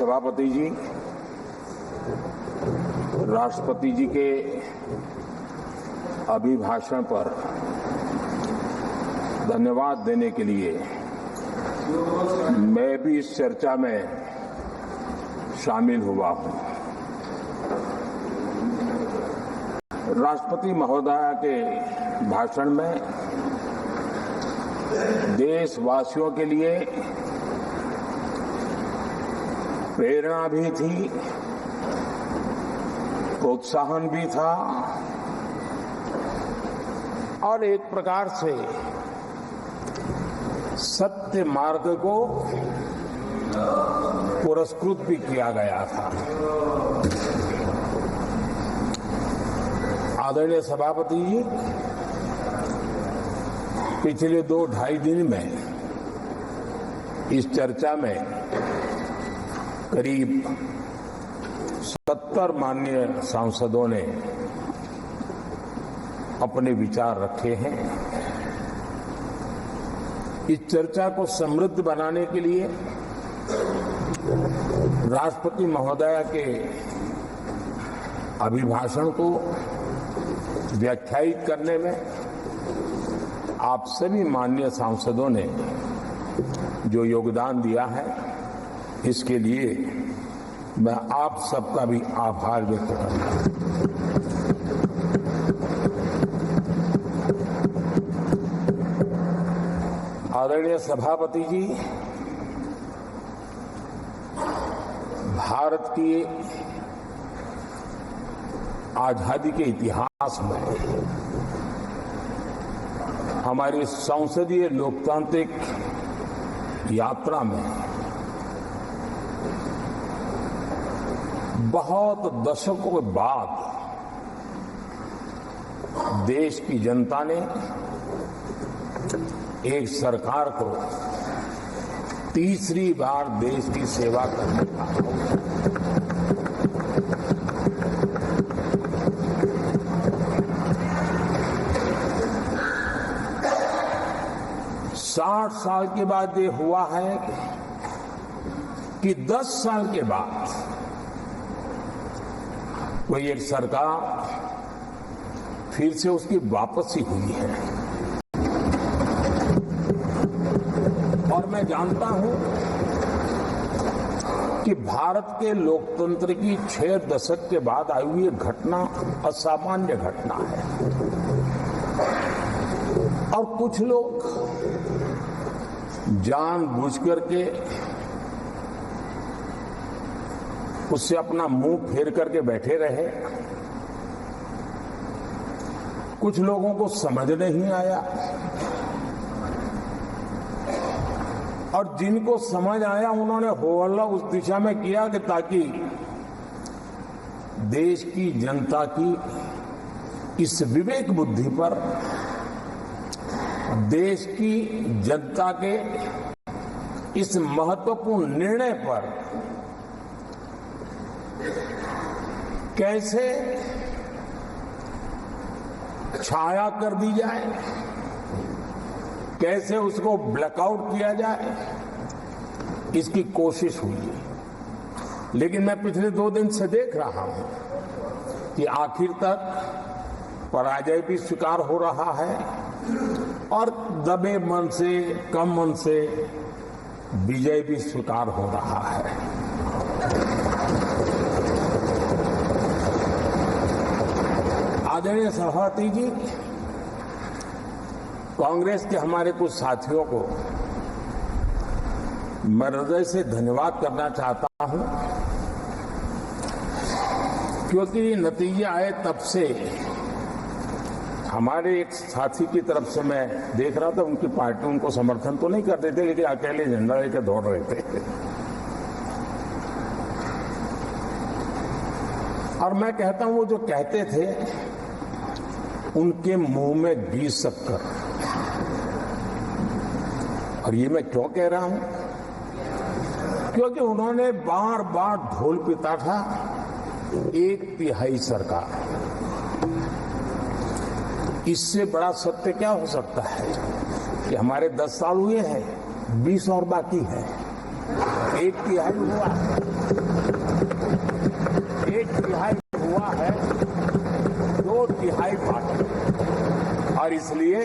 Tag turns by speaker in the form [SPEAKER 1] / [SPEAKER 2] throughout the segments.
[SPEAKER 1] सभापति जी, राष्ट्रपति जी के अभिभाषण पर धन्यवाद देने के लिए मैं भी इस चर्चा में शामिल हुआ हूं। राष्ट्रपति महोदया के भाषण में देशवासियों के लिए प्रेरणा भी थी, प्रोत्साहन भी था और एक प्रकार से सत्य मार्ग को पुरस्कृत भी किया गया था। आदरणीय सभापति जी, पिछले 2-2.5 दिन में इस चर्चा में करीब 70 माननीय सांसदों ने अपने विचार रखे हैं। इस चर्चा को समृद्ध बनाने के लिए राष्ट्रपति महोदया के अभिभाषण को व्याख्यायित करने में आप सभी माननीय सांसदों ने जो योगदान दिया है, इसके लिए मैं आप सबका भी आभार व्यक्त करता हूं। आदरणीय सभापति जी, भारत की आजादी के इतिहास में हमारी संसदीय लोकतांत्रिक यात्रा में बहुत दशकों के बाद देश की जनता ने एक सरकार को तीसरी बार देश की सेवा करने का 60 साल के बाद ये हुआ है कि 10 साल के बाद कोई एक सरकार फिर से उसकी वापसी हुई है। और मैं जानता हूं कि भारत के लोकतंत्र की 6 दशक के बाद आई हुई घटना असामान्य घटना है और कुछ लोग जानबूझकर के उससे अपना मुंह फेर करके बैठे रहे। कुछ लोगों को समझ नहीं आया और जिनको समझ आया उन्होंने हो हल्ला उस दिशा में किया कि ताकि देश की जनता की इस विवेक बुद्धि पर, देश की जनता के इस महत्वपूर्ण निर्णय पर कैसे छाया कर दी जाए, कैसे उसको ब्लैकआउट किया जाए, इसकी कोशिश हुई। लेकिन मैं पिछले 2 दिन से देख रहा हूं कि आखिर तक पराजय भी स्वीकार हो रहा है और दबे मन से, कम मन से विजय भी स्वीकार हो रहा है। आदरणीय सभापति जी, कांग्रेस के हमारे कुछ साथियों को मैं हृदय से धन्यवाद करना चाहता हूं, क्योंकि नतीजे आए तब से हमारे एक साथी की तरफ से मैं देख रहा था, उनकी पार्टी उनको समर्थन तो नहीं करते थे, लेकिन अकेले झंडा लेकर दौड़ रहे थे। और मैं कहता हूं, वो जो कहते थे उनके मुंह में घी शक्कर। और ये मैं क्यों कह रहा हूं? क्योंकि उन्होंने बार बार ढोल पिटा था 1/3 सरकार। इससे बड़ा सत्य क्या हो सकता है कि हमारे 10 साल हुए हैं, 20 और बाकी है, 1/3 हुआ है। इसलिए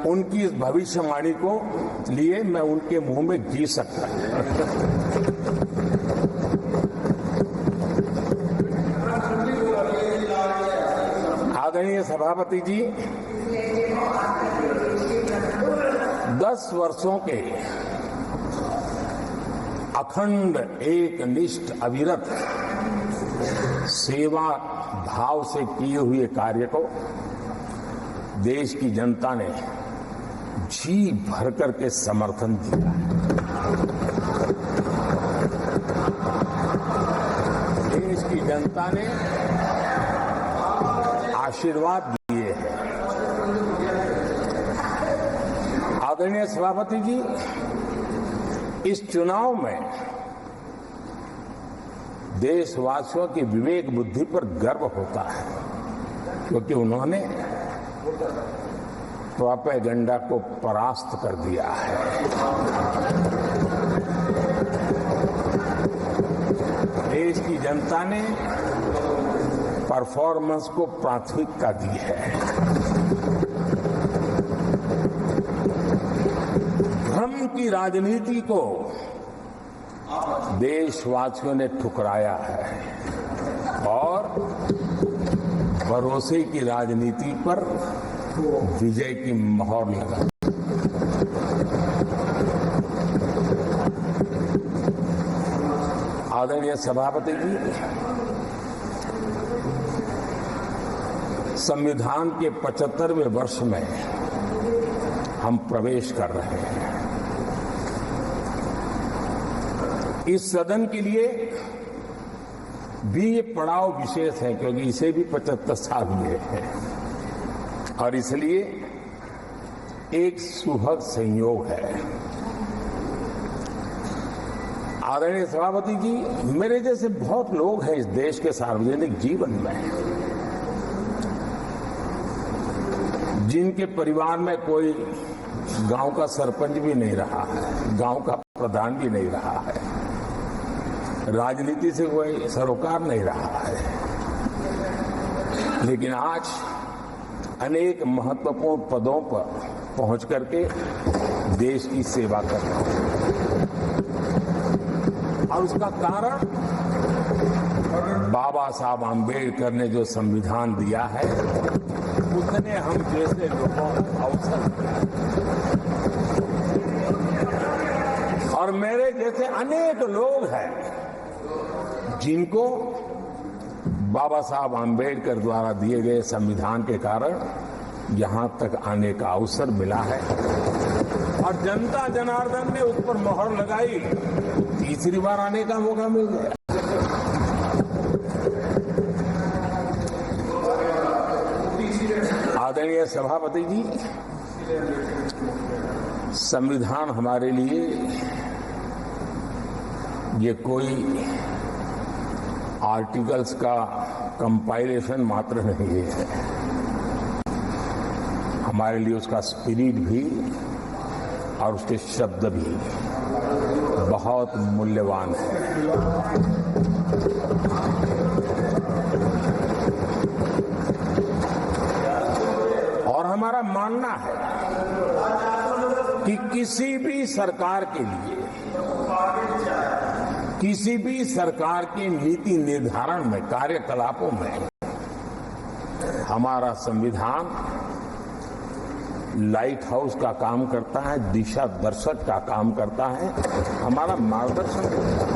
[SPEAKER 1] उनकी इस भविष्यवाणी को लिए मैं उनके मुंह में घी सकता हूं। आदरणीय सभापति जी, 10 वर्षों के अखंड एकनिष्ठ अविरत सेवा भाव से किए हुए कार्य को देश की जनता ने जी भर करके समर्थन दिया है। देश की जनता ने आशीर्वाद दिए हैं। आदरणीय सभापति जी, इस चुनाव में देशवासियों की विवेक बुद्धि पर गर्व होता है, क्योंकि उन्होंने प्रोपेगेंडा को परास्त कर दिया है। देश की जनता ने परफॉर्मेंस को प्राथमिकता दी है। भ्रम की राजनीति को देशवासियों ने ठुकराया है और भरोसे की राजनीति पर विजय की मोहर लगा। आदरणीय सभापति जी, संविधान के 75वें वर्ष में हम प्रवेश कर रहे हैं। इस सदन के लिए भी ये पड़ाव विशेष है, क्योंकि इसे भी 75 साल हुए हैं और इसलिए एक सुखद संयोग है। आदरणीय सभापति जी, मेरे जैसे बहुत लोग हैं इस देश के सार्वजनिक जीवन में, जिनके परिवार में कोई गांव का सरपंच भी नहीं रहा है, गांव का प्रधान भी नहीं रहा है, राजनीति से कोई सरोकार नहीं रहा है, लेकिन आज अनेक महत्वपूर्ण पदों पर पहुंच करके देश की सेवा कर रहे हैं। और उसका कारण बाबा साहब आम्बेडकर ने जो संविधान दिया है, उसने हम जैसे लोगों को अवसर दिया और मेरे जैसे अनेक लोग हैं जिनको बाबा साहब आम्बेडकर द्वारा दिए गए संविधान के कारण यहां तक आने का अवसर मिला है और जनता जनार्दन ने उस पर मोहर लगाई, तीसरी बार आने का मौका मिल गया। आदरणीय सभापति जी, संविधान हमारे लिए ये कोई आर्टिकल्स का कंपाइलेशन मात्र नहीं है, हमारे लिए उसका स्पिरिट भी और उसके शब्द भी बहुत मूल्यवान है। और हमारा मानना है कि किसी भी सरकार के लिए, किसी भी सरकार के नीति निर्धारण में, कार्यकलापों में हमारा संविधान लाइट हाउस का काम करता है, दिशा दर्शक का काम करता है, हमारा मार्गदर्शन करता है।